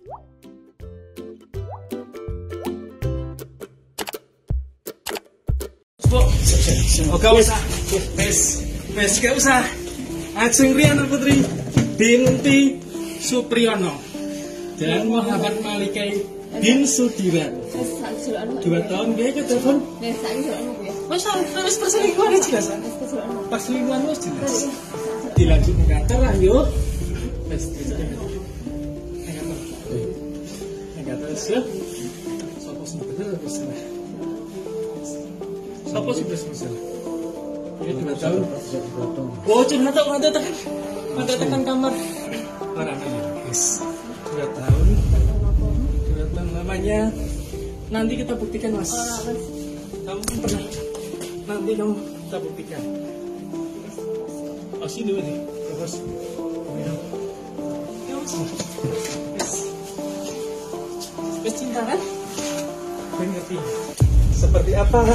Oh, gak usah. Gak usah. Ajeng Riana Putri binti Supriyono dan Muhammad Malikai bin Sudiran. 2 tahun dia ke telepon. Terus perselingkuhan jelas. Perselingkuhan wis jelas. Dilanjut ke kantor lah yuk. Wis kantor sih. Sopo sing bener terus. Sopo sing bener. Ini 2 tahun. Oh, cuma tekan kamar. Orang ini, guys. 2 tahun. 2 tahun lamanya. Nanti kita buktikan, Mas. Kamu kan pernah. Nanti kamu kita buktikan. Oh, sini nih. Terus. Cinta kan? Saya ngerti. Seperti apa